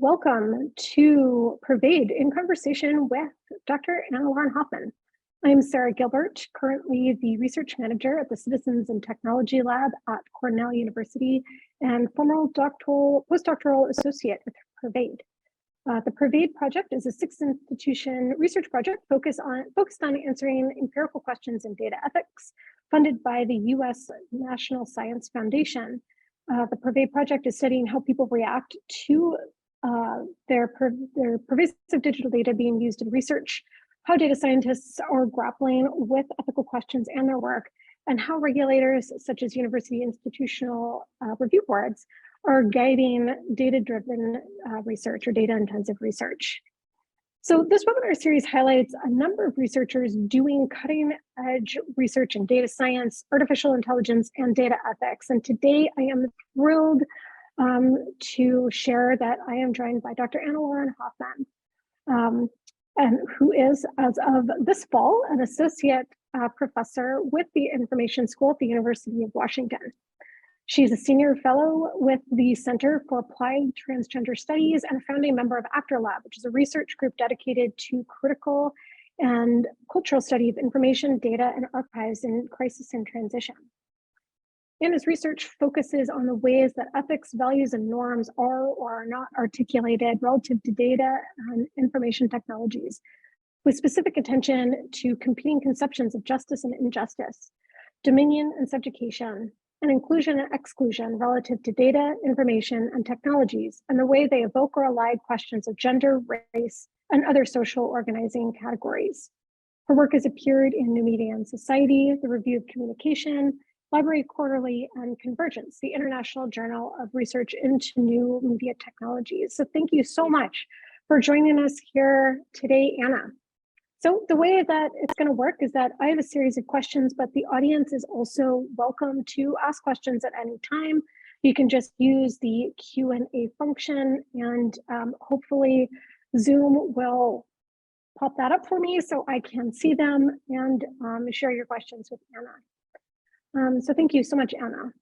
Welcome to PERVADE in conversation with Dr. Lauren Hoffman. I'm Sarah Gilbert, currently the research manager at the Citizens and Technology Lab at Cornell University and former postdoctoral associate with PERVADE. The PERVADE project is a six-institution research project focused on answering empirical questions in data ethics, funded by the U.S. National Science Foundation. The PERVADE project is studying how people react to their pervasive digital data being used in research, how data scientists are grappling with ethical questions and their work, and how regulators such as university institutional review boards are guiding data-driven research or data-intensive research. So this webinar series highlights a number of researchers doing cutting-edge research in data science, artificial intelligence, and data ethics. And today I am thrilled to share that I am joined by Dr. Lauren Hoffman, and who is, as of this fall, an associate professor with the Information School at the University of Washington. She's a senior fellow with the Center for Applied Transgender Studies and a founding member of AfterLab, which is a research group dedicated to critical and cultural study of information, data, and archives in crisis and transition. Anna's research focuses on the ways that ethics, values, and norms are or are not articulated relative to data and information technologies, with specific attention to competing conceptions of justice and injustice, dominion and subjugation, and inclusion and exclusion relative to data, information, and technologies, and the way they evoke or ally questions of gender, race, and other social organizing categories. Her work has appeared in New Media and Society, the Review of Communication, Library Quarterly, and Convergence, the International Journal of Research into New Media Technologies. So thank you so much for joining us here today, Anna. So the way that it's going to work is that I have a series of questions, but the audience is also welcome to ask questions at any time. You can just use the Q&A function, and hopefully Zoom will pop that up for me so I can see them and share your questions with Anna. So thank you so much, Anna.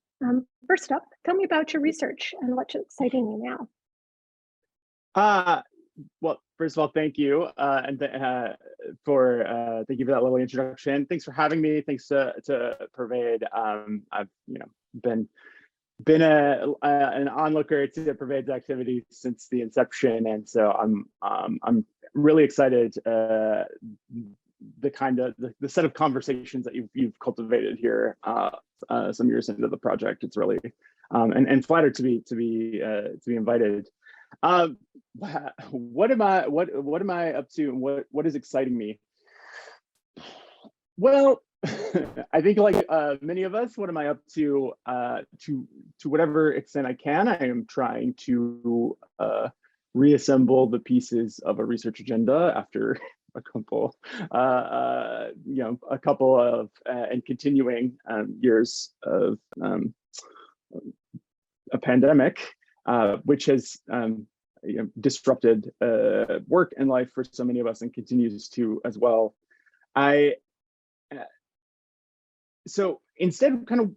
First up, tell me about your research and what's exciting you now. Well, first of all, thank you, and thank you for that lovely introduction. Thanks for having me. Thanks to PERVADE. I've been an onlooker to PERVADE's activities since the inception, and so I'm really excited. The set of conversations that you've cultivated here some years into the project. It's really and flattered to be invited. What am I up to, and what is exciting me? Well, I think like many of us, what am I up to whatever extent I can? I am trying to reassemble the pieces of a research agenda after a couple of and continuing years of a pandemic, which has disrupted work and life for so many of us and continues to as well. So instead, kind of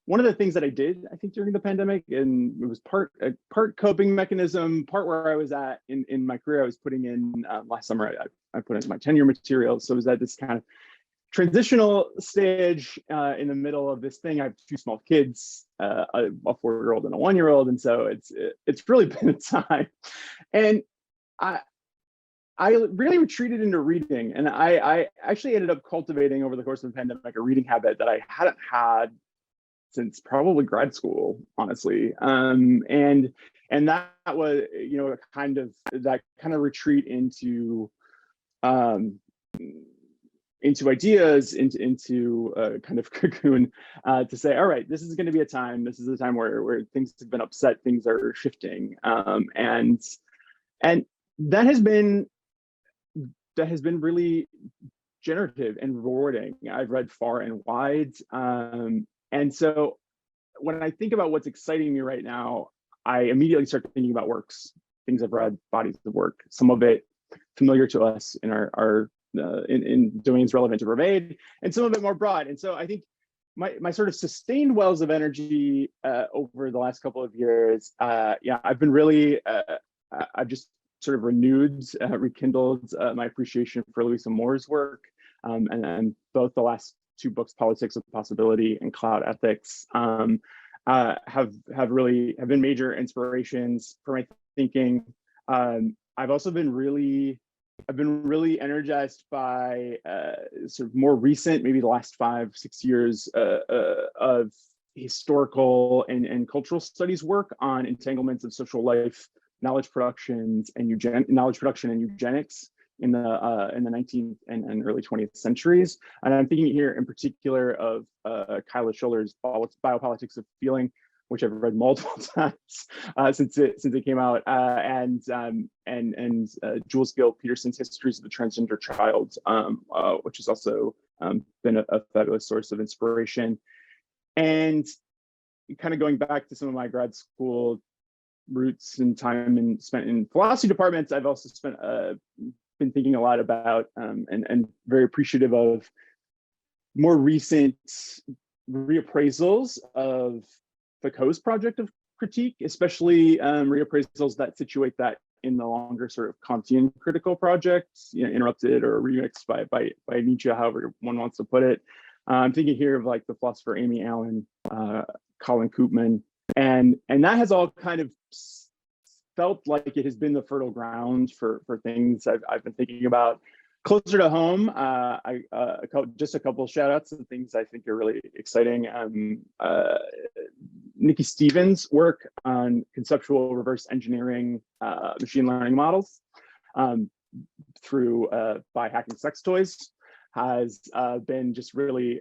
one of the things that I did, I think, during the pandemic, and it was part coping mechanism, part where I was at in my career. I was putting in last summer, I put in my tenure materials. So it was at this kind of transitional stage in the middle of this thing. I have two small kids, a 4-year-old and a 1-year-old, and so it's really been a time. And I really retreated into reading, and I actually ended up cultivating over the course of the pandemic a reading habit that I hadn't had since probably grad school, honestly. And that was a kind of retreat into ideas, into a kind of cocoon, to say, all right, this is going to be a time. This is a time where things have been upset, things are shifting, and that has been really generative and rewarding. I've read far and wide, and so when I think about what's exciting me right now, I immediately start thinking about works, things I've read, bodies of work, some of it familiar to us in our in domains relevant to PERVADE, and some of it more broad. And so I think my sort of sustained wells of energy over the last couple of years, I've been really I've just sort of rekindled my appreciation for Louisa Moore's work, and both the last two books, Politics of Possibility and Cloud Ethics, have been major inspirations for my thinking. I've also been really energized by sort of more recent, maybe the last 5-6 years of historical and cultural studies work on entanglements of social life, knowledge production and eugenics in the 19th and early 20th centuries. And I'm thinking here in particular of Kyla Schuller's Biopolitics of Feeling, which I've read multiple times since it came out, and Jules Gill Peterson's Histories of the Transgender Child, which has also been a fabulous source of inspiration. And kind of going back to some of my grad school roots and time spent in philosophy departments, I've also been thinking a lot about and very appreciative of more recent reappraisals of Foucault's project of critique, especially reappraisals that situate that in the longer sort of Kantian critical projects, interrupted or remixed by Nietzsche, however one wants to put it. I'm thinking here of like the philosopher Amy Allen, Colin Koopman, and that has all kind of felt like it has been the fertile ground for things I've been thinking about. Closer to home, just a couple of shout outs and things I think are really exciting. Nikki Stevens' work on conceptual reverse engineering machine learning models by hacking sex toys has been just really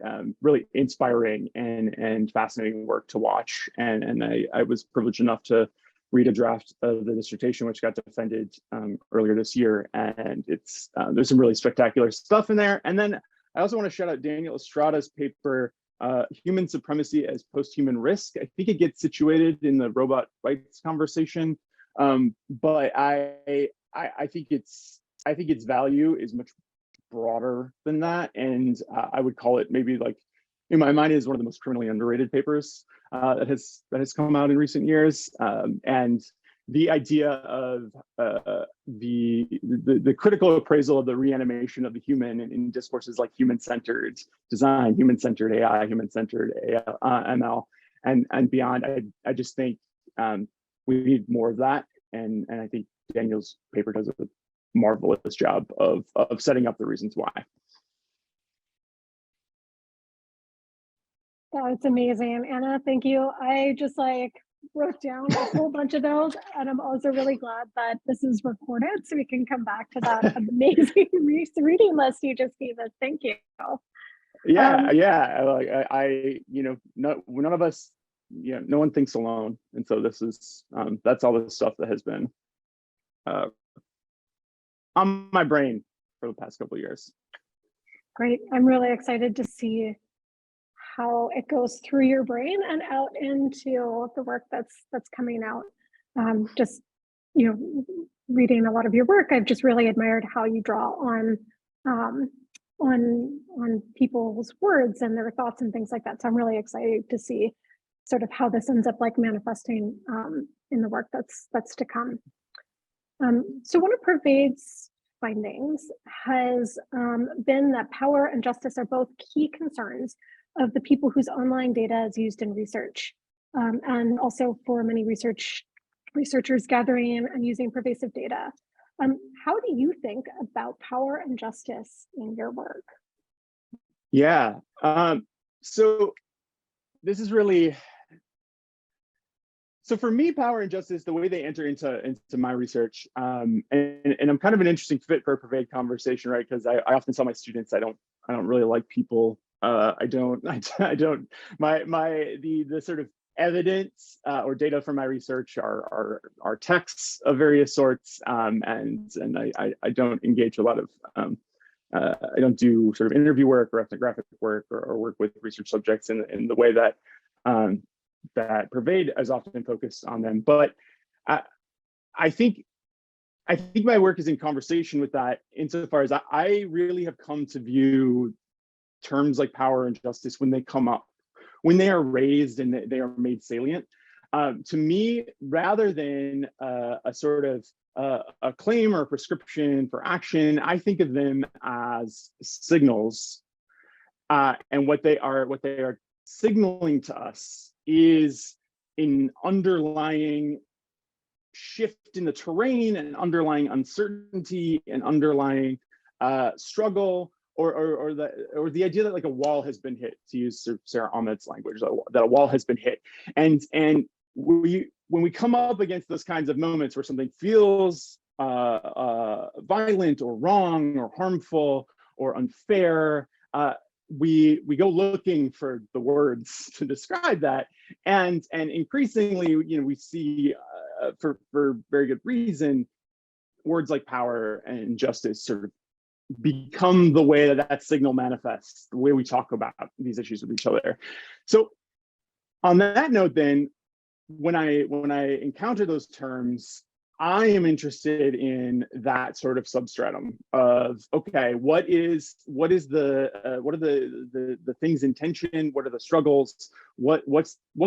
inspiring and fascinating work to watch. And I was privileged enough to read a draft of the dissertation, which got defended earlier this year. And it's there's some really spectacular stuff in there. And then I also want to shout out Daniel Estrada's paper, Human Supremacy as Post-Human Risk. I think it gets situated in the robot rights conversation, but I think its value is much broader than that, and I would call it maybe, like, in my mind, is one of the most criminally underrated papers that has come out in recent years. And the idea of the critical appraisal of the reanimation of the human in discourses like human-centered design, human-centered AI, human-centered ML, and beyond. I just think we need more of that, and I think Daniel's paper does a marvelous job of setting up the reasons why. That's amazing, Anna. Thank you. I just wrote down a whole bunch of those, and I'm also really glad that this is recorded so we can come back to that amazing reading list you just gave us. Thank you. Yeah. None of us, no one thinks alone, and so this is that's all the stuff that has been on my brain for the past couple of years. Great. I'm really excited to see how it goes through your brain and out into the work that's coming out. Just reading a lot of your work, I've just really admired how you draw on people's words and their thoughts and things like that. So I'm really excited to see sort of how this ends up manifesting in the work that's to come. So one of PERVADE's findings has been that power and justice are both key concerns of the people whose online data is used in research, and also for many researchers gathering and using pervasive data. How do you think about power and justice in your work? Yeah, so this is really, so for me, power and justice, the way they enter into my research, and I'm kind of an interesting fit for a PERVADE conversation, right? Because I often tell my students I don't really like people. The sort of evidence or data from my research are texts of various sorts, and I don't engage a lot of I don't do sort of interview work or ethnographic work or work with research subjects in the way that that PERVADE is often focused on them. But I think my work is in conversation with that, insofar as I really have come to view terms like power and justice, when they come up, when they are raised and they are made salient, To me, rather than a sort of a claim or a prescription for action, I think of them as signals. And what they are signaling to us is an underlying shift in the terrain, an underlying uncertainty, an underlying struggle, or the idea that like a wall has been hit, to use Sarah Ahmed's language, that a wall has been hit. And when we come up against those kinds of moments where something feels violent or wrong or harmful or unfair, we go looking for the words to describe that, and increasingly, we see for very good reason, words like power and justice sort of become the way that signal manifests, the way we talk about these issues with each other. So on that note, then, when I encounter those terms, I am interested in that sort of substratum of, okay, what are the things in tension? What are the struggles? What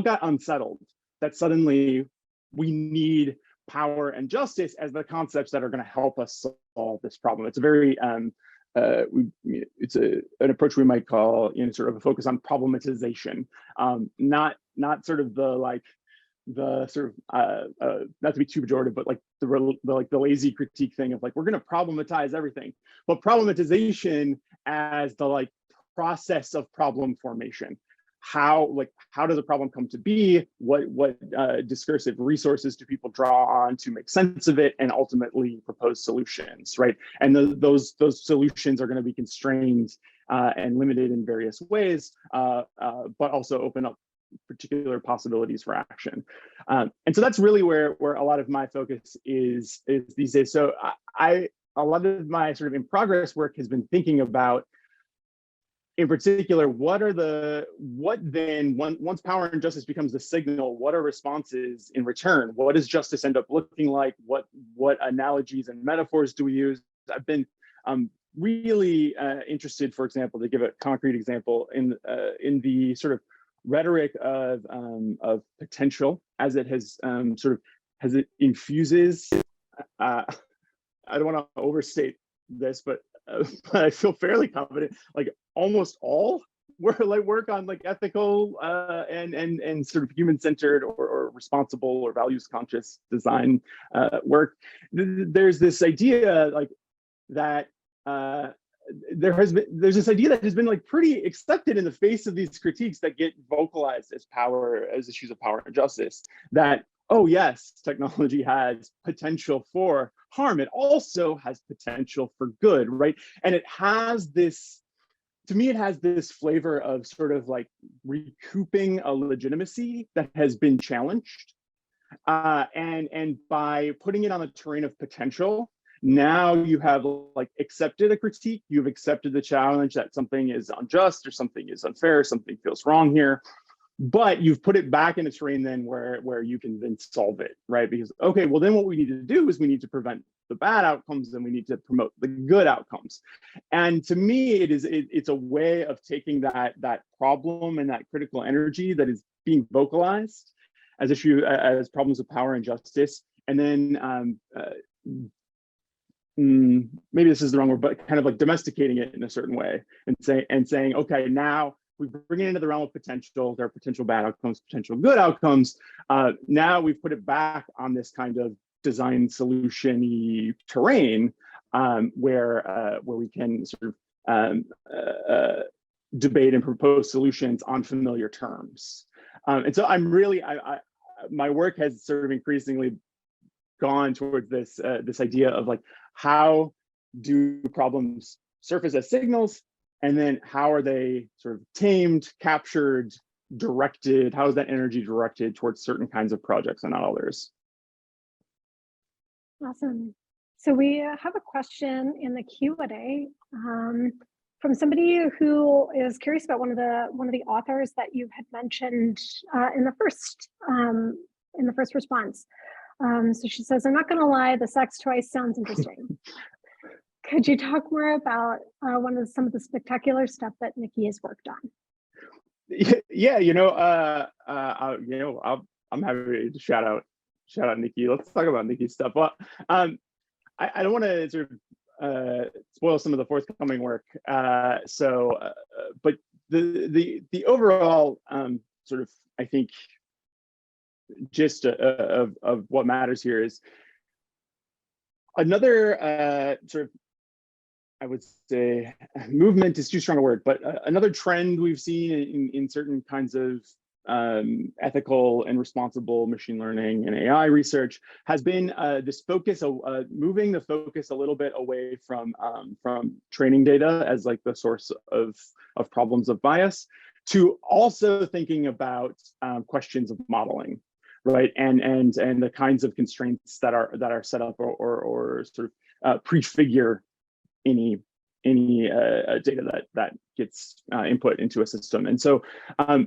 got unsettled that suddenly we need power and justice as the concepts that are going to help us solve this problem? It's a very it's an approach we might call, sort of a focus on problematization, not sort of the sort of not to be too pejorative, but like the lazy critique thing of like, we're going to problematize everything, but problematization as the process of problem formation. How does a problem come to be? What discursive resources do people draw on to make sense of it and ultimately propose solutions, right? And those solutions are going to be constrained and limited in various ways, but also open up particular possibilities for action. And so that's really where a lot of my focus is these days. So a lot of my sort of in progress work has been thinking about, in particular, once power and justice becomes the signal, what are responses in return? What does justice end up looking like? What analogies and metaphors do we use? I've been really interested, for example, to give a concrete example, in the sort of rhetoric of potential as it has as it infuses. I don't want to overstate this, but I feel fairly confident. Like almost all work on ethical and sort of human-centered or responsible or values-conscious design work. There's this idea that there's this idea that has been pretty accepted in the face of these critiques that get vocalized as issues of power and justice, that, oh yes, technology has potential for harm, it also has potential for good, right? And it has this, to me, it has this flavor of sort of recouping a legitimacy that has been challenged, and by putting it on the terrain of potential, now you have accepted a critique, you've accepted the challenge that something is unjust or something is unfair, something feels wrong here, but you've put it back in a terrain then where you can then solve it, right? Because, okay, well then what we need to do is we need to prevent the bad outcomes and we need to promote the good outcomes. And to me, it's a way of taking that problem and that critical energy that is being vocalized as problems of power and justice, and then maybe this is the wrong word, but kind of domesticating it in a certain way, and saying, okay, now we bring it into the realm of potential. There are potential bad outcomes, potential good outcomes. Now we've put it back on this kind of design solution-y terrain, where we can sort of debate and propose solutions on familiar terms. And so I'm really, my work has sort of increasingly gone towards this idea of how do problems surface as signals, and then how are they sort of tamed, captured, directed? How is that energy directed towards certain kinds of projects and not others? Awesome. So we have a question in the Q&A from somebody who is curious about one of the authors that you had mentioned in the first response. So she says, I'm not going to lie, the sex twice sounds interesting. Could you talk more about some of the spectacular stuff that Nikki has worked on? Yeah, I'm happy to shout out Nikki. Let's talk about Nikki's stuff. Well, I don't want to sort of spoil some of the forthcoming work. But the overall sort of, I think, gist of what matters here is another sort of, I would say, movement is too strong a word, but another trend we've seen in certain kinds of ethical and responsible machine learning and AI research has been this focus, moving the focus a little bit away from training data as like the source of problems of bias, to also thinking about questions of modeling, right? And the kinds of constraints that are set up or sort of prefigure any data that gets input into a system. And so a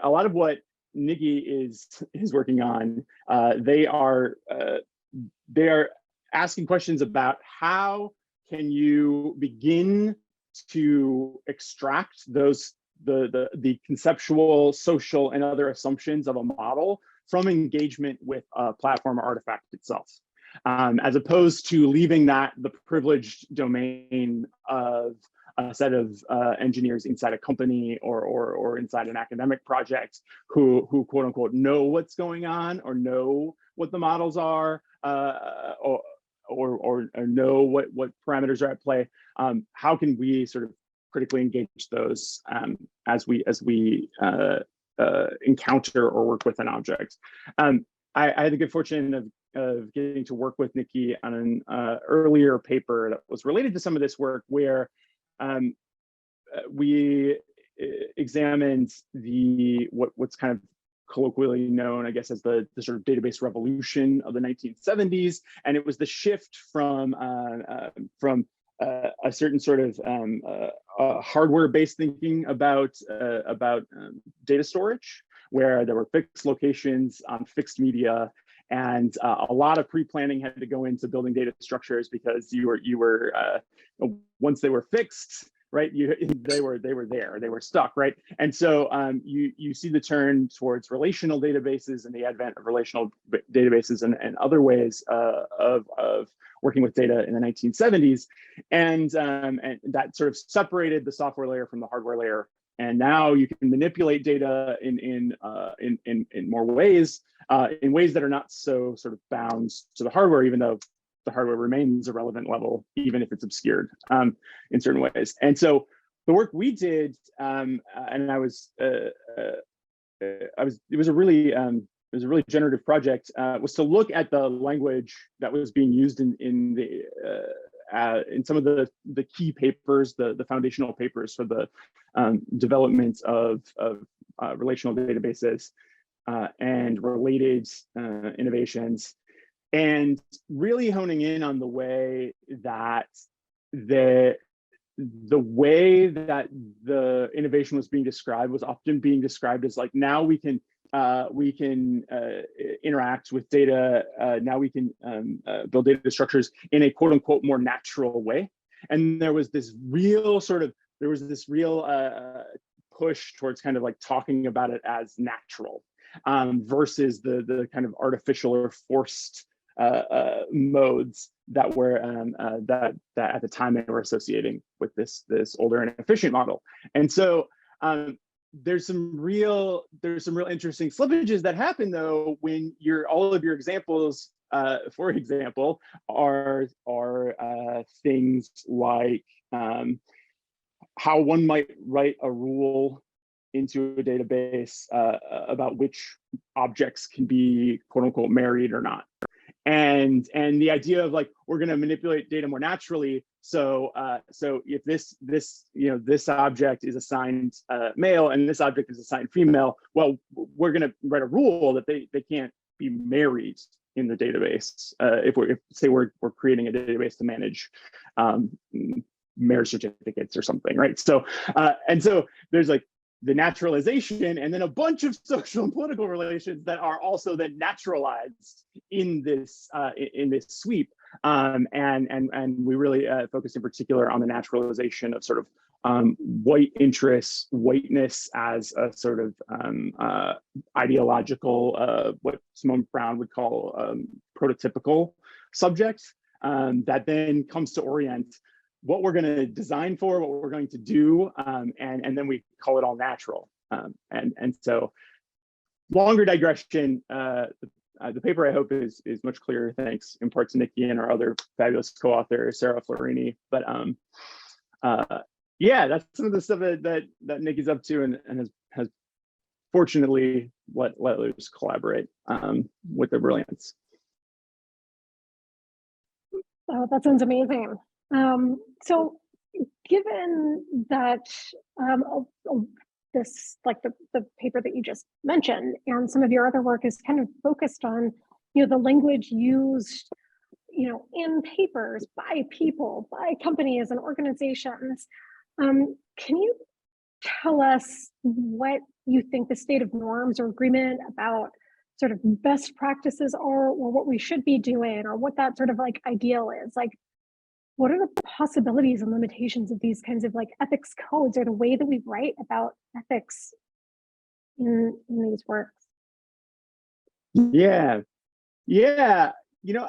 lot of what Nikki is working on, they are asking questions about how can you begin to extract those the conceptual, social, and other assumptions of a model from engagement with a platform or artifact itself. As opposed to leaving that the privileged domain of a set of engineers inside a company or inside an academic project who quote unquote know what's going on or know what the models are or know what parameters are at play. How can we sort of critically engage those as we encounter or work with an object? I had the good fortune of getting to work with Nikki on an earlier paper that was related to some of this work, where we examined what's kind of colloquially known, I guess, as the sort of database revolution of the 1970s, and it was the shift from a certain sort of hardware-based thinking about data storage, where there were fixed locations on fixed media, and a lot of pre-planning had to go into building data structures, because you were once they were fixed, right? They were there, they were stuck, right? And so you see the turn towards relational databases and the advent of relational databases and other ways of working with data in the 1970s, and that sort of separated the software layer from the hardware layer. And now you can manipulate data in more ways, in ways that are not so sort of bound to the hardware, even though the hardware remains a relevant level, even if it's obscured in certain ways. And so the work we did, and it was a really generative project, was to look at the language that was being used in some of the key papers, the foundational papers for the development of relational databases and related innovations, and really honing in on the way that the way that the innovation was being described was often being described as like, now we can interact with data. Now we can build data structures in a quote unquote more natural way. And there was this real push towards kind of like talking about it as natural versus the kind of artificial or forced modes that were that at the time they were associating with this older and efficient model. And so there's some real interesting slippages that happen though when all of your examples, for example, are things like how one might write a rule into a database about which objects can be quote unquote married or not. And the idea of like, we're going to manipulate data more naturally. So if this object is assigned male and this object is assigned female, well, we're going to write a rule that they can't be married in the database. If we're creating a database to manage marriage certificates or something, right? So and so there's like the naturalization, and then a bunch of social and political relations that are also then naturalized in this sweep. And we really focused in particular on the naturalization of sort of white interests, whiteness as a sort of ideological, what Simone Brown would call prototypical subject, that then comes to orient what we're going to design for, what we're going to do, and then we call it all natural. And so, longer digression. The paper, I hope, is much clearer, thanks in part to Nikki and our other fabulous co-author, Sarah Florini. But yeah, that's some of the stuff that Nikki's up to, and has fortunately let others collaborate with their brilliance. Oh, that sounds amazing. So given that this, like the paper that you just mentioned, and some of your other work is kind of focused on, the language used, in papers by people, by companies and organizations. Can you tell us what you think the state of norms or agreement about sort of best practices are, or what we should be doing, or what that sort of like ideal is? Like, what are the possibilities and limitations of these kinds of like ethics codes, or the way that we write about ethics in these works? Yeah.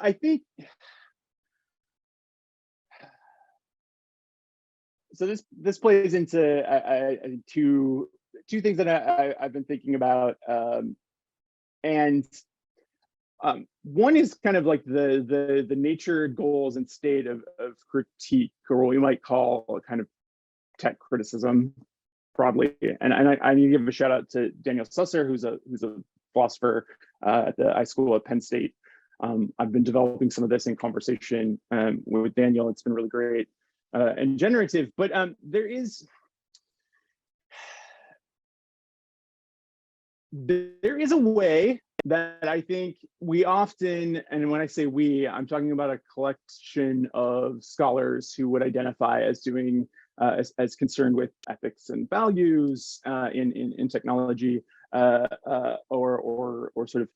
I think so. This plays into two things that I've been thinking about, and one is kind of like the nature, goals, and state of critique, or what we might call kind of tech criticism broadly. And I need to give a shout out to Daniel Susser, who's a philosopher at the iSchool at Penn State. I've been developing some of this in conversation with Daniel. It's been really great and generative. But there is a way that I think we often, and when I say we, I'm talking about a collection of scholars who would identify as doing as concerned with ethics and values in technology, or sort of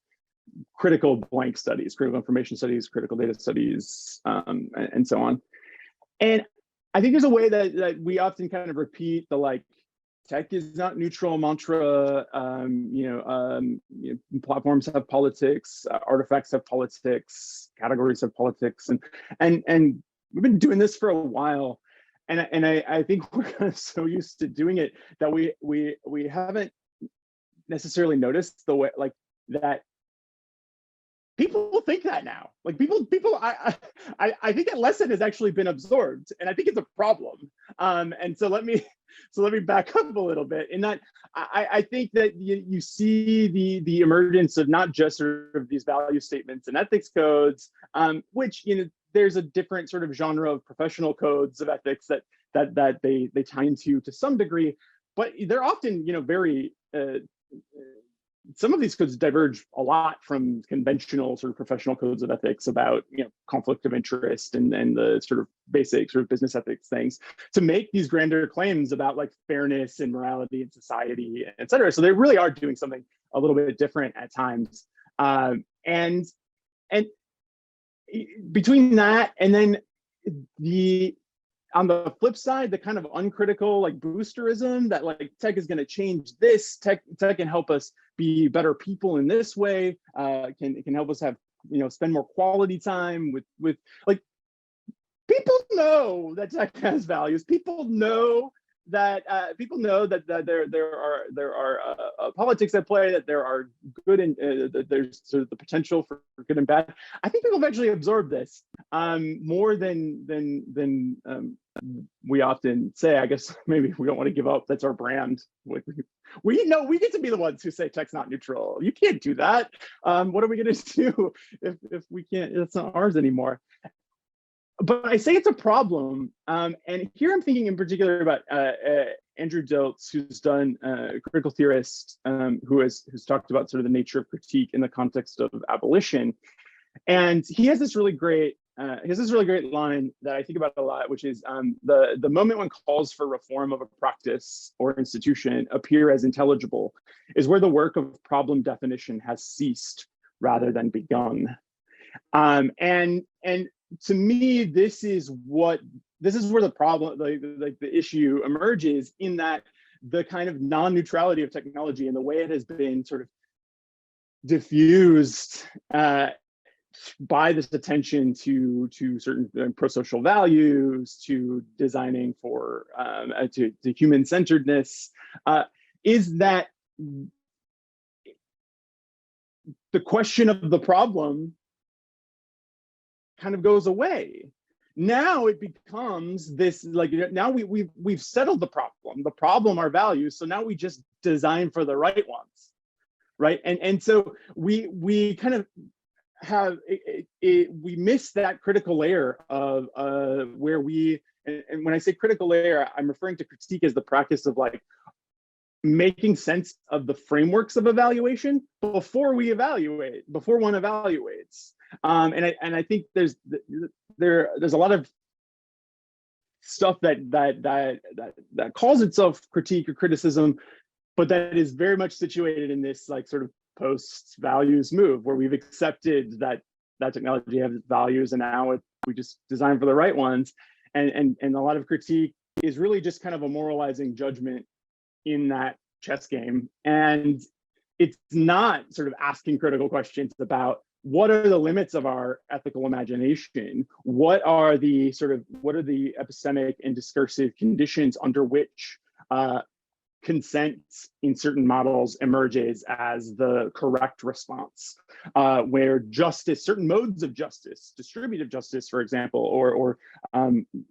critical blank studies, critical information studies, critical data studies, and so on. And I think there's a way that we often kind of repeat the like, tech is not neutral mantra. Platforms have politics, artifacts have politics, categories have politics, and we've been doing this for a while, and I think we're kind of so used to doing it that we haven't necessarily noticed the way like that. People think that now. Like people, I think that lesson has actually been absorbed, and I think it's a problem. And so let me back up a little bit. In that, I think that you see the emergence of not just sort of these value statements and ethics codes, which there's a different sort of genre of professional codes of ethics that they tie into to some degree, but they're often very. Some of these codes diverge a lot from conventional sort of professional codes of ethics about conflict of interest and the sort of basic sort of business ethics things, to make these grander claims about like fairness and morality and society, et cetera. So they really are doing something a little bit different at times. And between that and then on the flip side, the kind of uncritical like boosterism that like tech is going to change this, tech can help us be better people in this way, can help us have spend more quality time with like, people know that tech has values. People know that there are politics at play, that there are good and that there's sort of the potential for good and bad. I think people eventually absorb this more than we often say. I guess maybe we don't want to give up. That's our brand. We know we get to be the ones who say tech's not neutral. You can't do that. What are we going to do if we can't? It's not ours anymore. But I say it's a problem, and here I'm thinking in particular about Andrew Dilts, who's done a critical theorist, who's talked about sort of the nature of critique in the context of abolition, and he has this really great line that I think about a lot, which is the moment when calls for reform of a practice or institution appear as intelligible is where the work of problem definition has ceased rather than begun, and to me, this is this is where the problem, like the issue emerges, in that the kind of non-neutrality of technology and the way it has been sort of diffused by this attention to certain pro-social values, to designing for to human-centeredness, is that the question of the problem kind of goes away. Now it becomes this, like, now we've settled the problem are values, so now we just design for the right ones, right? And so we kind of have we miss that critical layer of where we, and when I say critical layer, I'm referring to critique as the practice of like making sense of the frameworks of evaluation before one evaluates. And I think there's a lot of stuff that calls itself critique or criticism, but that is very much situated in this like sort of post-values move, where we've accepted that technology has values, and now we just design for the right ones. And a lot of critique is really just kind of a moralizing judgment in that chess game. And it's not sort of asking critical questions about what are the limits of our ethical imagination? What are the epistemic and discursive conditions under which consent in certain models emerges as the correct response, where justice, certain modes of justice, distributive justice, for example, or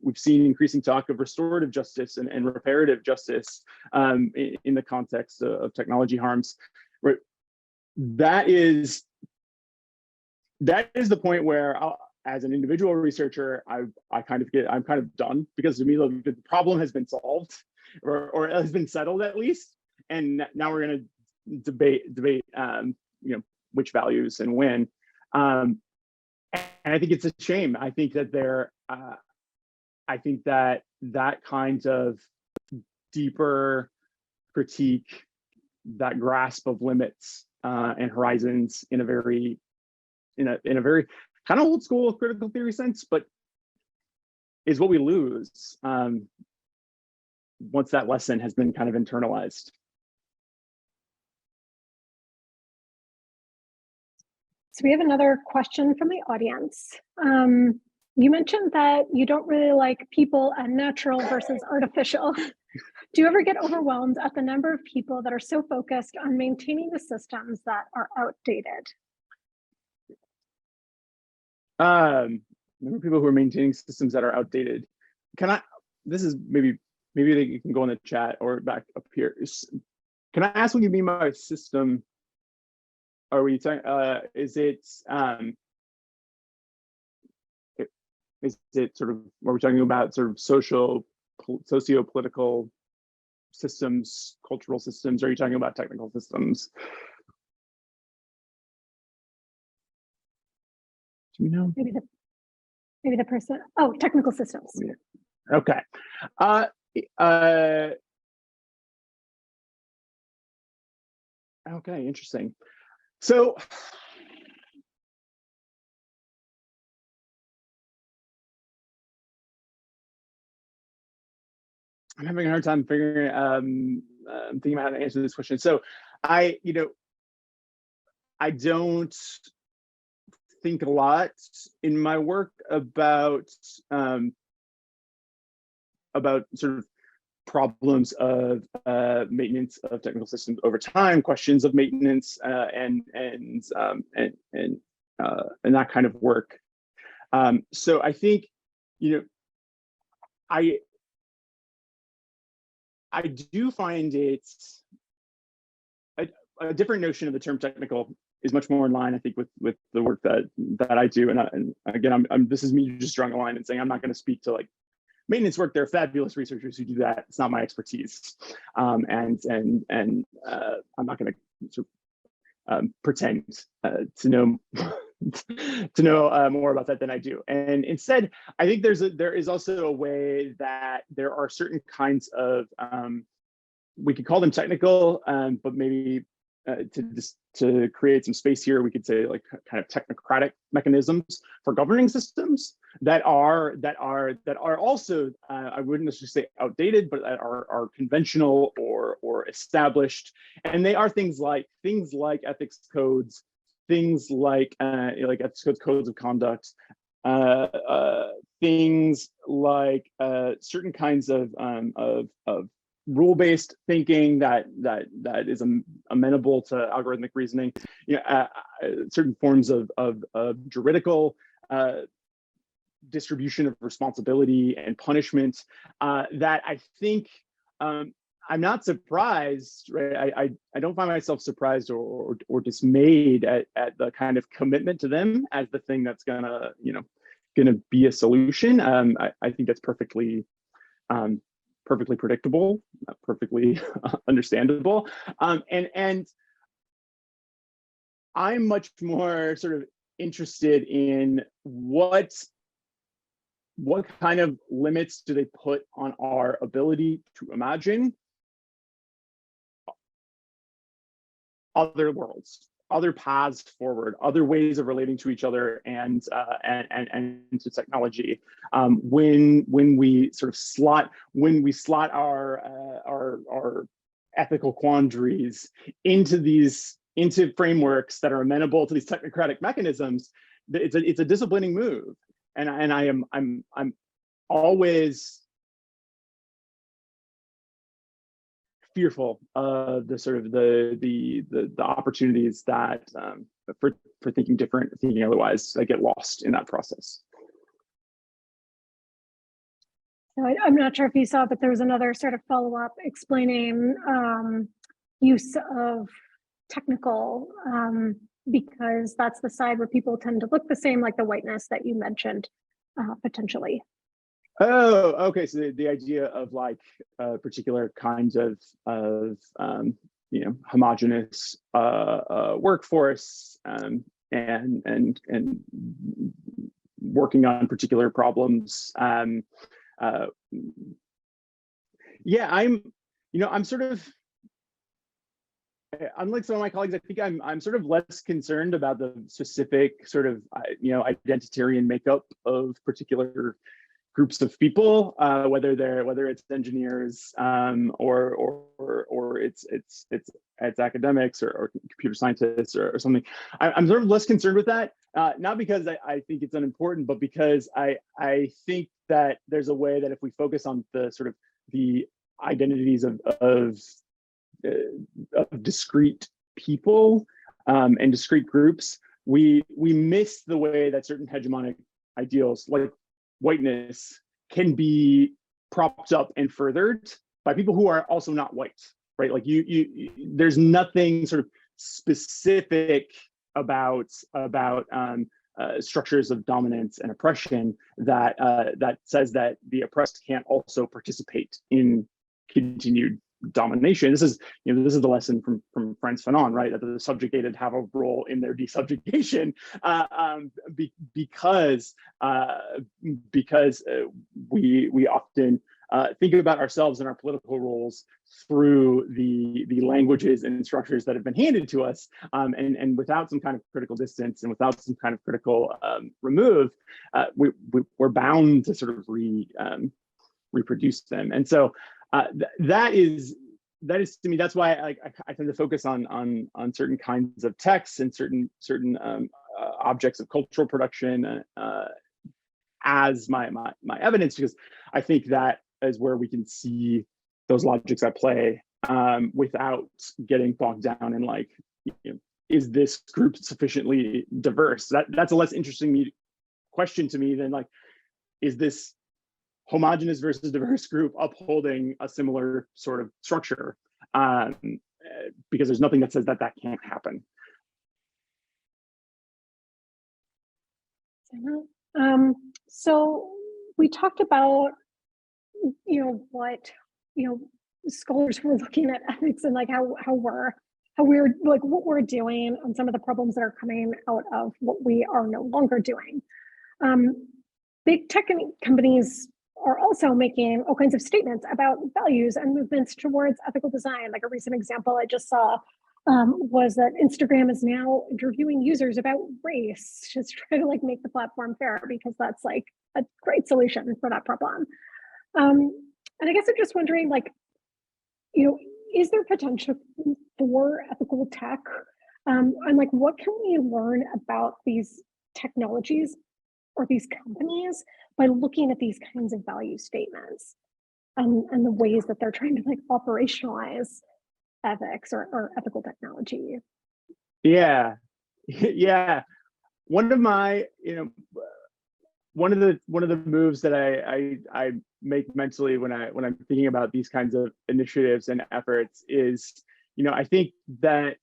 we've seen increasing talk of restorative justice and reparative justice in the context of technology harms. Right? That is the point where as an individual researcher, I'm kind of done, because to me the problem has been solved, or has been settled at least, and now we're going to debate which values and when. And I think it's a shame. I think that that kind of deeper critique, that grasp of limits and horizons in a very kind of old school critical theory sense, but is what we lose once that lesson has been kind of internalized. So we have another question from the audience. You mentioned that you don't really like people and natural versus artificial. Do you ever get overwhelmed at the number of people that are so focused on maintaining the systems that are outdated? Number of people who are maintaining systems that are outdated. This is maybe you can go in the chat or back up here. Can I ask what you mean by system? Are we talking, is it sort of, are we talking about sort of socio-political systems, cultural systems? Or are you talking about technical systems? Do you know? Maybe the person, technical systems. Okay. Okay, interesting. So I'm having a hard time figuring, I'm thinking about how to answer this question. So I don't think a lot in my work about sort of problems of maintenance of technical systems over time, questions of maintenance and that kind of work. So I think, I do find it's a different notion of the term technical is much more in line, I think, with the work that I do. And again, this is me just drawing a line and saying I'm not going to speak to like maintenance work. There are fabulous researchers who do that. It's not my expertise, and I'm not going to sort of, pretend to know more about that than I do. And instead, I think there is also a way that there are certain kinds of we could call them technical, but maybe to create some space here, we could say like kind of technocratic mechanisms for governing systems that are also I wouldn't necessarily say outdated, but that are conventional or established, and they are things like ethics codes, things like ethics codes, codes of conduct, things like certain kinds of rule-based thinking that is amenable to algorithmic reasoning, certain forms of juridical distribution of responsibility and punishment that I think I'm not surprised, right? I don't find myself surprised or dismayed at the kind of commitment to them as the thing that's gonna be a solution. I think that's perfectly predictable, perfectly understandable, and I'm much more sort of interested in what kind of limits do they put on our ability to imagine other worlds, other paths forward, other ways of relating to each other and to technology. When we slot our ethical quandaries into frameworks that are amenable to these technocratic mechanisms, it's a disciplining move, and I'm always fearful of the opportunities that for thinking different, thinking otherwise, that get lost in that process. So I'm not sure if you saw, but there was another sort of follow-up explaining use of technical, because that's the side where people tend to look the same, like the whiteness that you mentioned, potentially. Oh, okay. So the idea of like particular kinds of homogenous workforce and working on particular problems. Yeah, I'm sort of, unlike some of my colleagues, I think I'm sort of less concerned about the specific sort of identitarian makeup of particular groups of people, whether it's engineers or it's academics or computer scientists or something. I'm sort of less concerned with that, not because I think it's unimportant, but because I think that there's a way that if we focus on the sort of the identities of discrete people and discrete groups, we miss the way that certain hegemonic ideals like whiteness can be propped up and furthered by people who are also not white, right? Like there's nothing sort of specific about structures of dominance and oppression that says that the oppressed can't also participate in continued domination. This is the lesson from Frantz Fanon, right? That the subjugated have a role in their desubjugation, because we often think about ourselves and our political roles through the languages and structures that have been handed to us, and without some kind of critical distance and without some kind of critical remove, we're bound to sort of reproduce them. And so that is to me, that's why I tend to focus on certain kinds of texts and certain objects of cultural production as my evidence, because I think that is where we can see those logics at play without getting bogged down in like, is this group sufficiently diverse? That's a less interesting question to me than like, is this homogeneous versus diverse group upholding a similar sort of structure, because there's nothing that says that can't happen. So we talked about what scholars were looking at ethics and like how we're like what we're doing and some of the problems that are coming out of what we are no longer doing. Big tech companies are also making all kinds of statements about values and movements towards ethical design. Like a recent example I just saw was that Instagram is now interviewing users about race, just trying to like make the platform fair, because that's like a great solution for that problem. And I guess I'm just wondering, like, is there potential for ethical tech? And like, what can we learn about these technologies or these companies by looking at these kinds of value statements and the ways that they're trying to like operationalize ethics or ethical technology? Yeah, yeah. One of my, one of the moves that I make mentally when I'm thinking about these kinds of initiatives and efforts is, I think that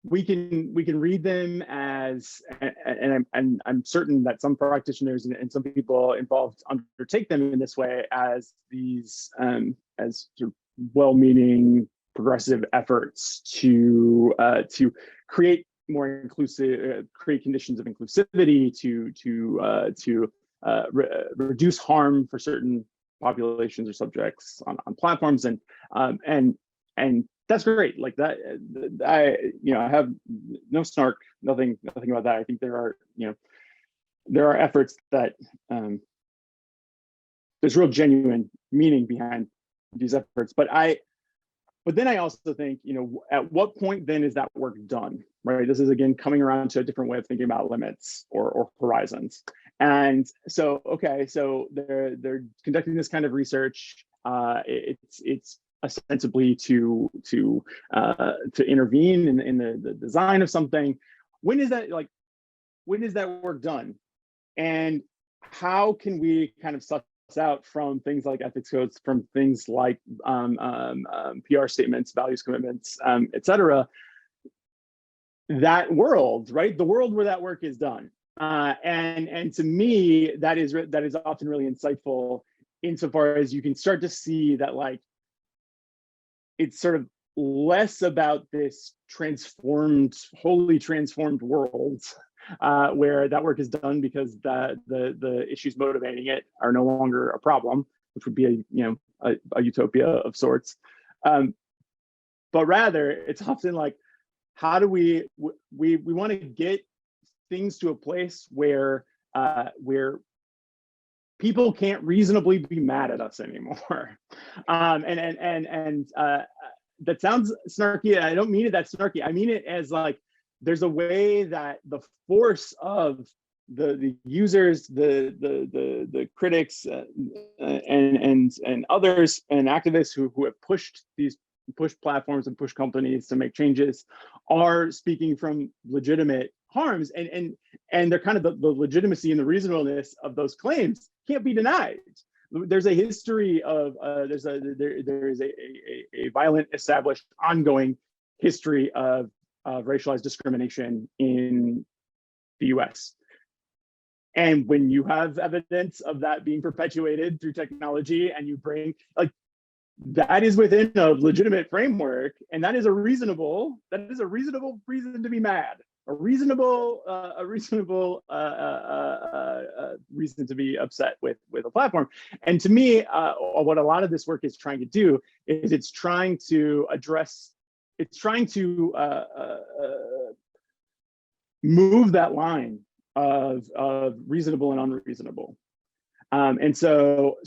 we can read them as, and I'm certain that some practitioners and some people involved undertake them in this way as these as sort of well-meaning progressive efforts to create more inclusive, create conditions of inclusivity, to reduce harm for certain populations or subjects on platforms, and that's great. Like that, I have no snark, nothing about that. I think there are efforts that there's real genuine meaning behind these efforts, but then I also think, at what point then is that work done, right? This is again coming around to a different way of thinking about limits or horizons. And so, okay, so they're conducting this kind of research. It's ostensibly to intervene in the design of something. When is that work done? And how can we kind of suss out from things like ethics codes, from things like PR statements, values commitments, et cetera, that world, right? The world where that work is done. And to me, that is often really insightful, insofar as you can start to see that, like, it's sort of less about this wholly transformed world, where that work is done because the issues motivating it are no longer a problem, which would be a utopia of sorts. But rather, it's often like, how do we want to get things to a place where people can't reasonably be mad at us anymore. That sounds snarky. I don't mean it that snarky. I mean it as like, there's a way that the force of the users, the critics, and others and activists who have pushed platforms and pushed companies to make changes are speaking from legitimate harms, and they're kind of the legitimacy and the reasonableness of those claims can't be denied. There's a history of there is a violent, established, ongoing history of racialized discrimination in the US. And when you have evidence of that being perpetuated through technology, and you bring, like, that is within a legitimate framework, and that is a reasonable reason to be mad, a reasonable reason to be upset with a platform. And to me, what a lot of this work is trying to do is it's trying to move that line of reasonable and unreasonable. And so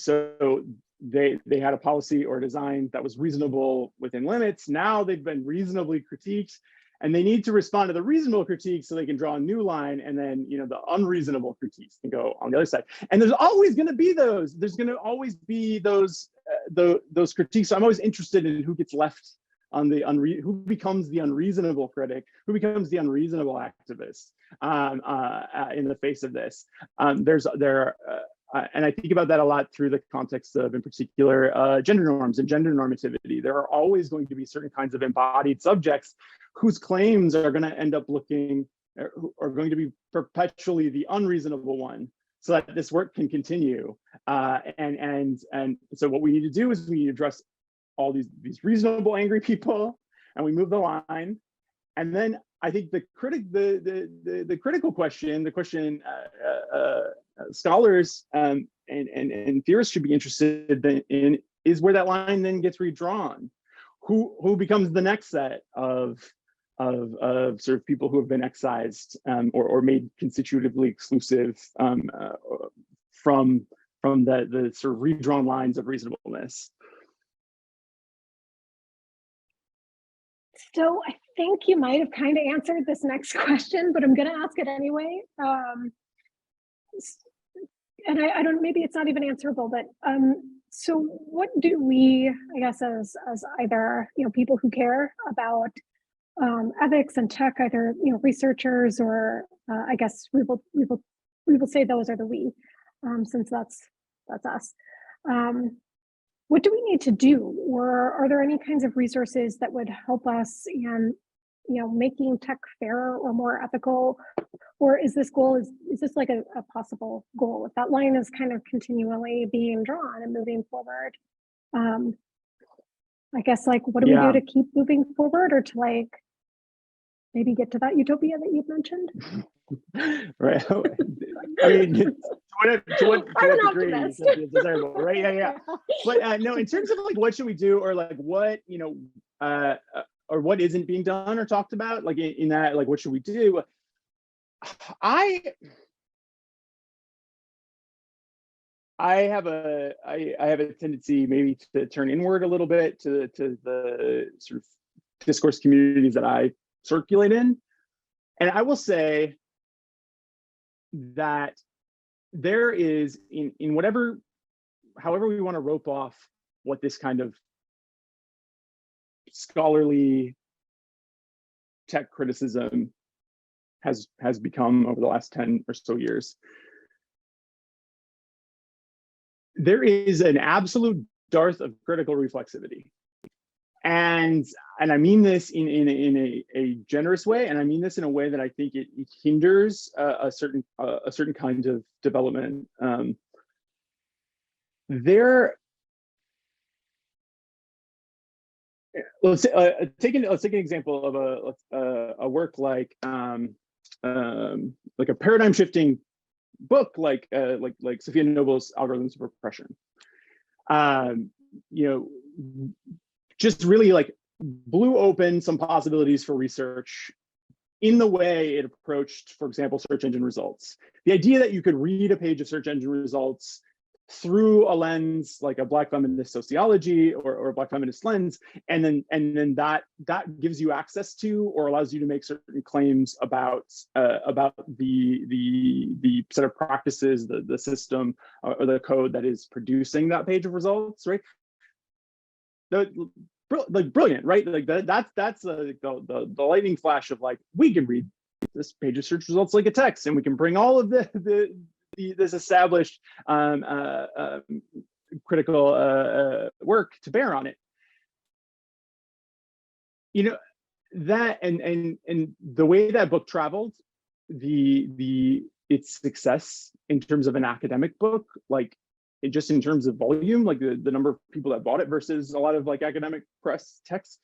they had a policy or design that was reasonable within limits. Now they've been reasonably critiqued, and they need to respond to the reasonable critiques so they can draw a new line, and then the unreasonable critiques can go on the other side. And there's always going to be those. There's going to always be those critiques. So I'm always interested in who gets left on who becomes the unreasonable critic, who becomes the unreasonable activist in the face of this. And I think about that a lot through the context of, in particular, gender norms and gender normativity. There are always going to be certain kinds of embodied subjects whose claims are going to end up are going to be perpetually the unreasonable one, so that this work can continue. And so what we need to do is we need to address all these reasonable angry people, and we move the line. And then I think the critical question, the question scholars and theorists should be interested in, is where that line then gets redrawn. who becomes the next set of sort of people who have been excised or made constitutively exclusive from the sort of redrawn lines of reasonableness. So I think you might have kind of answered this next question, but I'm going to ask it anyway. And I don't, maybe it's not even answerable, but so what do we, I guess, as either, you know, people who care about ethics and tech, either, you know, researchers, or I guess we will say those are the we, since that's us. What do we need to do, or are there any kinds of resources that would help us in, you know, making tech fairer or more ethical? Or is this goal, is this like a possible goal? If that line is kind of continually being drawn and moving forward, I guess, like, what do we do to keep moving forward, or to like maybe get to that utopia that you've mentioned? Right. I mean, to what degree is desirable, right? Yeah. But no, in terms of like what should we do, or like what, you know, or what isn't being done or talked about, like in that, like what should we do? I have a tendency maybe to turn inward a little bit to the sort of discourse communities that I circulate in, and I will say that there is in whatever, however we want to rope off what this kind of scholarly tech criticism has become over the last 10 or so years, there is an absolute dearth of critical reflexivity. And I mean this in a generous way, and I mean this in a way that I think it hinders a certain kind of development. Let's take an example of a work like a paradigm shifting book like Sophia Noble's Algorithms of Repression. You know, just really like blew open some possibilities for research in the way it approached, for example, search engine results. The idea that you could read a page of search engine results through a lens like a Black feminist sociology or a Black feminist lens, and then that gives you access to or allows you to make certain claims about the set of practices, the system or the code that is producing that page of results, right? Like brilliant, right? Like that's the lightning flash of like, we can read this page of search results like a text, and we can bring all of this established critical work to bear on it. You know, that and the way that book traveled, its success in terms of an academic book, like just in terms of volume, like the number of people that bought it versus a lot of like academic press texts,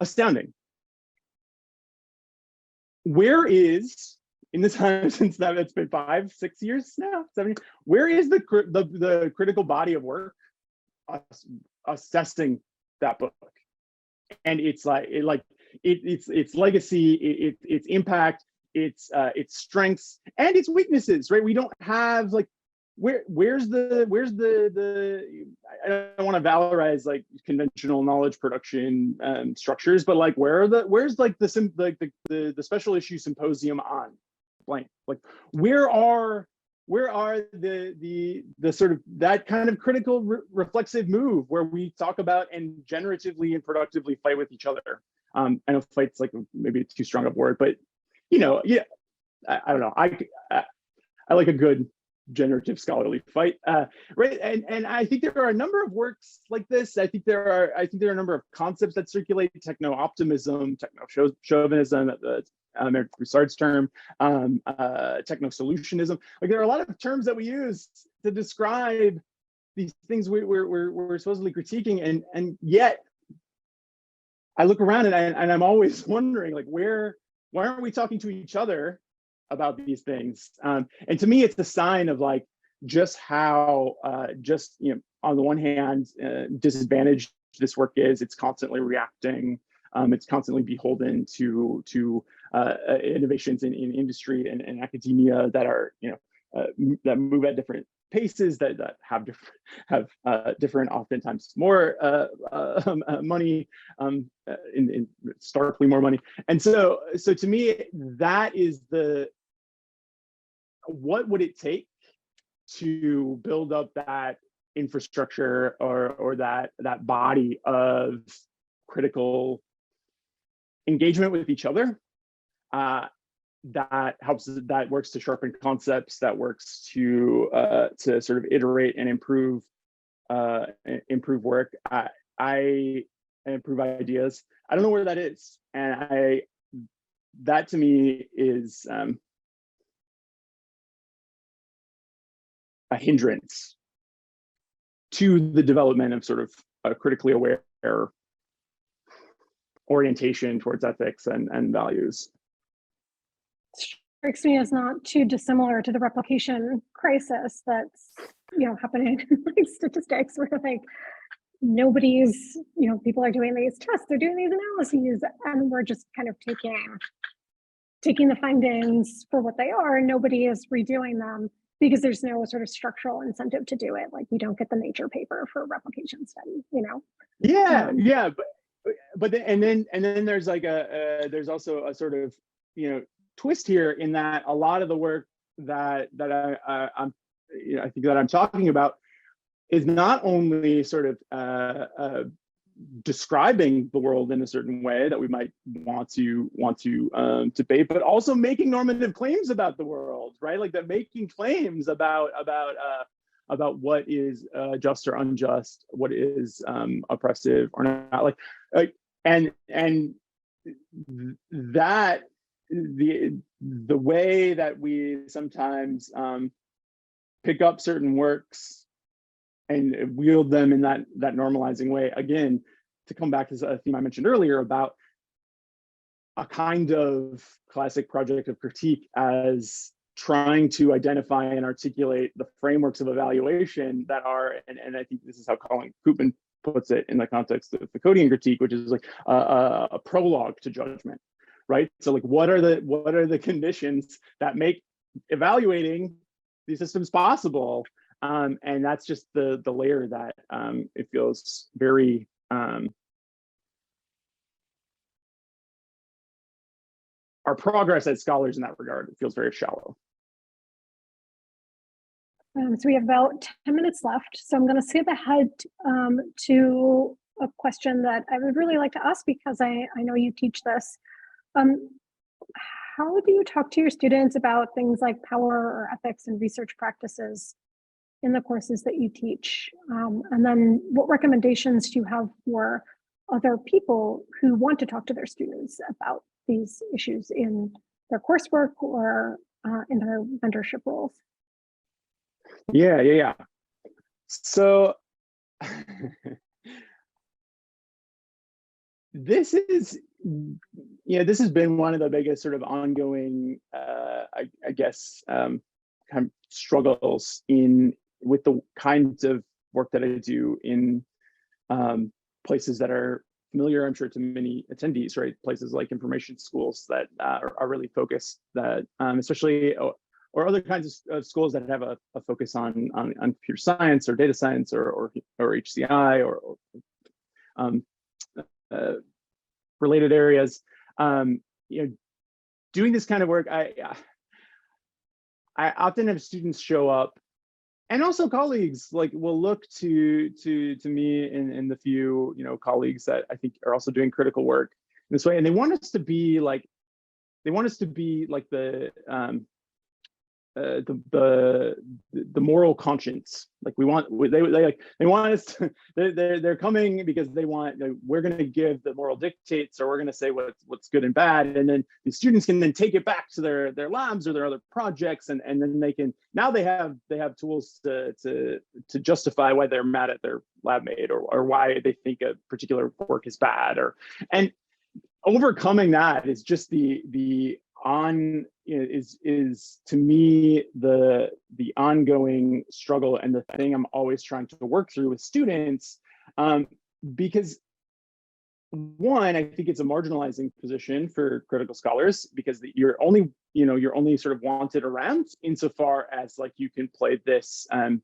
astounding. Where is, in the time since that, it's been 5-6 years now, 7 years, where is the critical body of work assessing that book and its legacy, its impact, its strengths and its weaknesses, right? We don't have like, where's the I don't want to valorize like conventional knowledge production structures, but like where's like the special issue symposium on blank? Like where are the sort of that kind of critical reflexive move where we talk about and generatively and productively fight with each other? I know fight's like maybe too strong of a word, but you know, yeah, I don't know. I like a good generative scholarly fight, right? And I think there are a number of works like this. I think there are a number of concepts that circulate: techno-optimism, techno-chauvinism, American Broussard's term, techno-solutionism. Like there are a lot of terms that we use to describe these things we're supposedly critiquing, and yet I look around and I'm always wondering, like, why aren't we talking to each other about these things? And to me, it's a sign of like just how, you know, on the one hand, disadvantaged this work is. It's constantly reacting. It's constantly beholden to innovations in industry and academia that are, that move at different paces, that have different, oftentimes more money, in starkly more money. And so to me, that is what would it take to build up that infrastructure or that body of critical engagement with each other, that works to sharpen concepts, that works to sort of iterate and improve work, and improve ideas. I don't know where that is, and that to me is a hindrance to the development of sort of a critically aware orientation towards ethics and values. Strikes me as not too dissimilar to the replication crisis that's happening in like statistics, where like nobody's, people are doing these tests, they're doing these analyses, and we're just kind of taking the findings for what they are, and nobody is redoing them because there's no sort of structural incentive to do it. Like you don't get the Nature paper for a replication study, Yeah, but then there's like there's also a sort of twist here, in that a lot of the work that I think that I'm talking about is not only sort of describing the world in a certain way that we might want to debate, but also making normative claims about the world, right? Like that, making claims about what is just or unjust, what is oppressive or not, and that the way that we sometimes pick up certain works and wield them in that normalizing way, again, to come back to a theme I mentioned earlier about a kind of classic project of critique as trying to identify and articulate the frameworks of evaluation that are, and I think this is how Colin Koopman puts it in the context of the Foucauldian critique, which is like a prologue to judgment, right? So like, what are the conditions that make evaluating these systems possible? And that's just the layer that it feels very our progress as scholars in that regard, it feels very shallow. So we have about 10 minutes left. So I'm going to skip ahead to a question that I would really like to ask, because I know you teach this. How do you talk to your students about things like power or ethics and research practices in the courses that you teach? And then what recommendations do you have for other people who want to talk to their students about these issues in their coursework or in their mentorship roles? Yeah. So this has been one of the biggest sort of ongoing, I guess, kind of struggles with the kinds of work that I do in places that are familiar, I'm sure, to many attendees, right? Places like information schools that are really focused, that especially, or other kinds of schools that have a focus on computer science or data science or HCI or related areas. Doing this kind of work, I often have students show up, and also colleagues will look to me and the few colleagues that I think are also doing critical work in this way, and they want us to be like the moral conscience. Like they want us to, they're coming because they want, we're going to give the moral dictates, or we're going to say what's good and bad, and then the students can then take it back to their labs or their other projects, and then they have tools to justify why they're mad at their lab mate, or why they think a particular work is bad, and overcoming that is just is to me the ongoing struggle, and the thing I'm always trying to work through with students, because one, I think it's a marginalizing position for critical scholars, because you're only sort of wanted around insofar as like you can play this in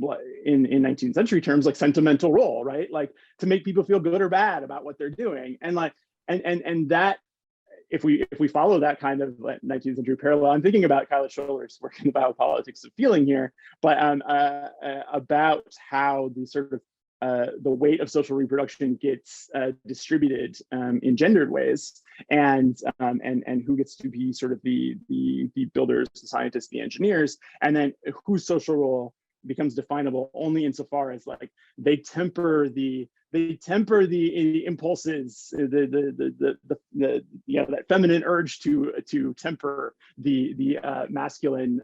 19th century terms, like sentimental role, right? Like to make people feel good or bad about what they're doing. And like, and that, if we follow that kind of 19th century parallel, I'm thinking about Kyla Scholler's work in the biopolitics of feeling here, but about how the sort of the weight of social reproduction gets distributed in gendered ways, and who gets to be sort of the builders, the scientists, the engineers, and then whose social role becomes definable only insofar as like they temper the impulses, that feminine urge to temper the masculine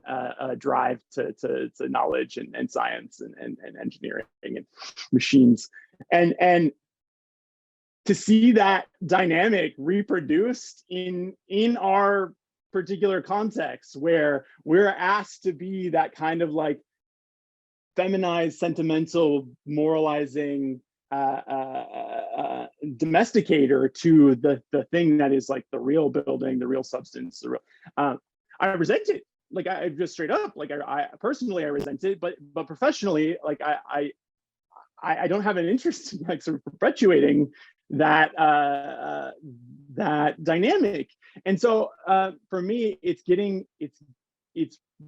drive to knowledge and science and engineering and machines, and to see that dynamic reproduced in our particular context, where we're asked to be that kind of like feminized, sentimental, moralizing domesticator to the thing that is like the real building, the real substance, the real. I resent it. Like I just straight up, like I personally I resent it, but professionally, like I don't have an interest in like sort of perpetuating that that dynamic. And so for me, it's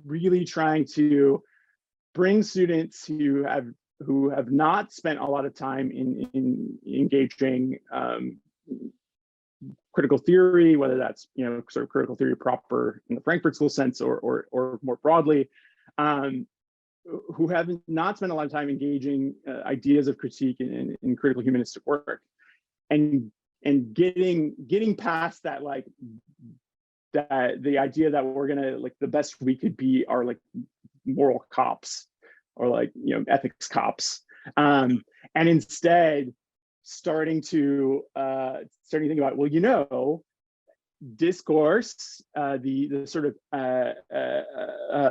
really trying to bring students who have not spent a lot of time in engaging critical theory, whether that's sort of critical theory proper in the Frankfurt School sense or more broadly, who have not spent a lot of time engaging ideas of critique in critical humanistic work, and getting past that, like that the idea that we're gonna, like, the best we could be are like moral cops or like ethics cops, and instead starting to think about, well, discourse, the sort of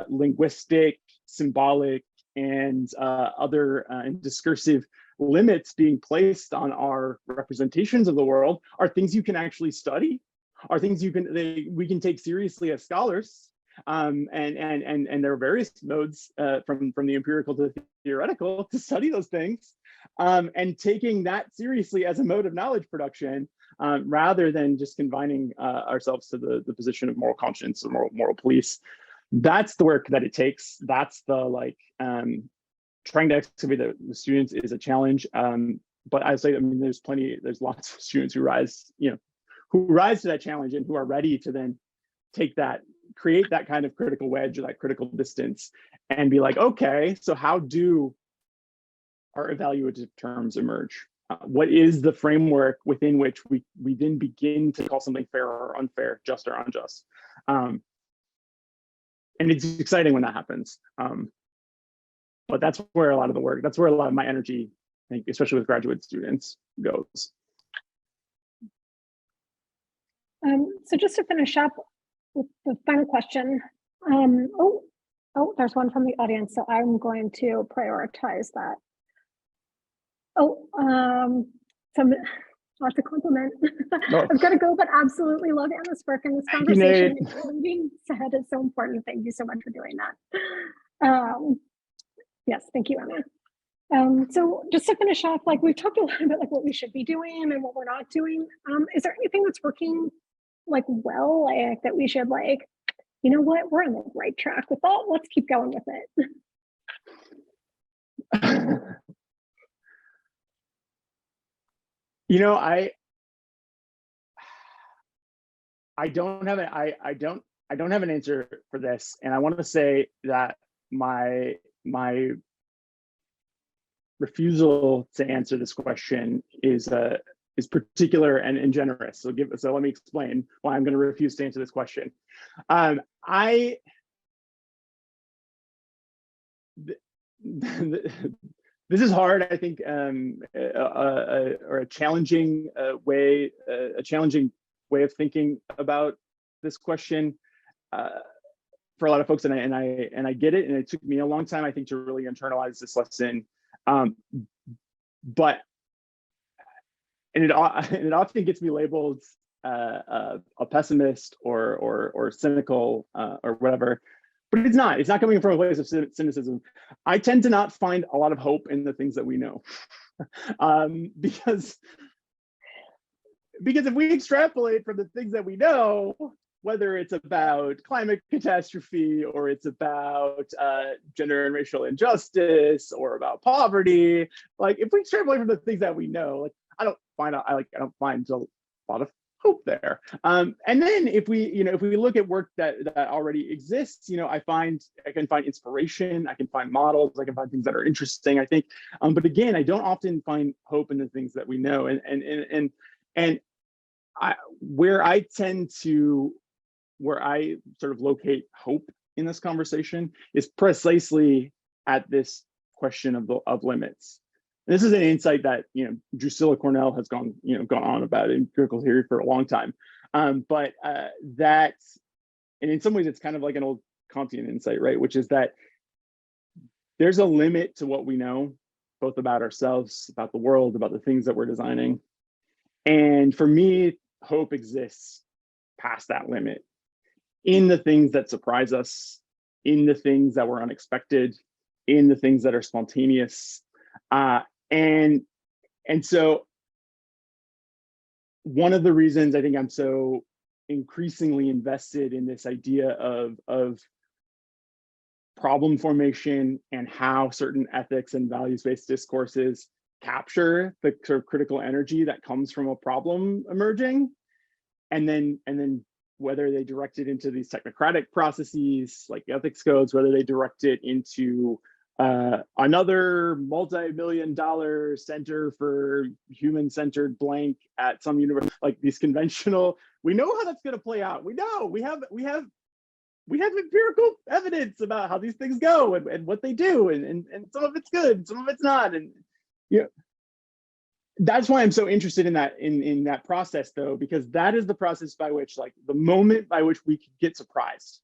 linguistic, symbolic, and other and discursive limits being placed on our representations of the world are things you can actually study, are things we can take seriously as scholars. And there are various modes from the empirical to the theoretical to study those things, and taking that seriously as a mode of knowledge production, rather than just confining ourselves to the position of moral conscience or moral police. That's the work that it takes. That's the, like, trying to excavate the students is a challenge. But I say, I mean, there's lots of students who rise to that challenge and who are ready to then take that, create that kind of critical wedge or that critical distance and be like, okay, so how do our evaluative terms emerge? What is the framework within which we then begin to call something fair or unfair, just or unjust? And it's exciting when that happens. But that's where a lot of the work, that's where a lot of my energy, I think, especially with graduate students, goes. So just to finish up with the final question, there's one from the audience, so I'm going to prioritize that. Lots of compliment. Oh. I've got to go, but absolutely love Anna's work in this conversation. Leading ahead is so important. Thank you so much for doing that. Yes, thank you, Anna. So just to finish off, like, we've talked a lot about like what we should be doing and what we're not doing. Is there anything that's working like well, like that we should, like, you know what, we're on the right track with that, let's keep going with it? I don't have an answer for this, and I want to say that my refusal to answer this question is particular and generous. So let me explain why I'm going to refuse to answer this question. This is hard, I think, or a challenging way of thinking about this question for a lot of folks, and I get it, and it took me a long time, I think, to really internalize this lesson. but and it often gets me labeled a pessimist or cynical or whatever, but it's not. It's not coming from a place of cynicism. I tend to not find a lot of hope in the things that we know, because if we extrapolate from the things that we know, whether it's about climate catastrophe or it's about gender and racial injustice or about poverty, like if we extrapolate from the things that we know, like I don't find a lot of hope there. And then if we look at work that already exists, I can find inspiration, I can find models, I can find things that are interesting, I think. But again, I don't often find hope in the things that we know. And where I sort of locate hope in this conversation is precisely at this question of limits. And this is an insight that Drusilla Cornell has gone on about in critical theory for a long time. But and in some ways it's kind of like an old Kantian insight, right? Which is that there's a limit to what we know, both about ourselves, about the world, about the things that we're designing. And for me, hope exists past that limit, in the things that surprise us, in the things that were unexpected, in the things that are spontaneous. And so one of the reasons I think I'm so increasingly invested in this idea of problem formation and how certain ethics and values-based discourses capture the sort of critical energy that comes from a problem emerging, and then whether they direct it into these technocratic processes like ethics codes, whether they direct it into another multi-million-dollar center for human-centered blank at some university, like these conventional, we know how that's going to play out. We know we have empirical evidence about how these things go and what they do, and some of it's good, some of it's not, and that's why I'm so interested in that process, though, because that is the process by which, like, the moment by which we could get surprised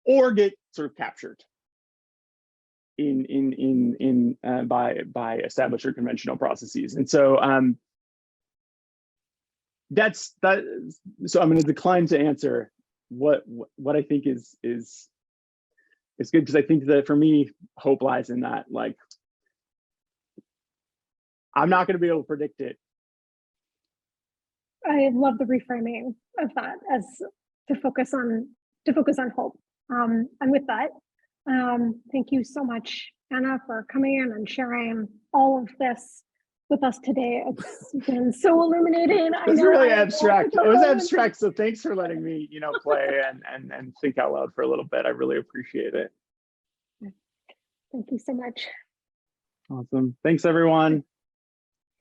or get sort of captured by established or conventional processes. And so that's that. So I'm going to decline to answer what I think is good, because I think that for me, hope lies in that, like, I'm not going to be able to predict it. I love the reframing of that as to focus on hope. And with that, thank you so much, Anna, for coming in and sharing all of this with us today. It's been so illuminating. It was really abstract. It was abstract. So thanks for letting me, play and think out loud for a little bit. I really appreciate it. Thank you so much. Awesome. Thanks, everyone.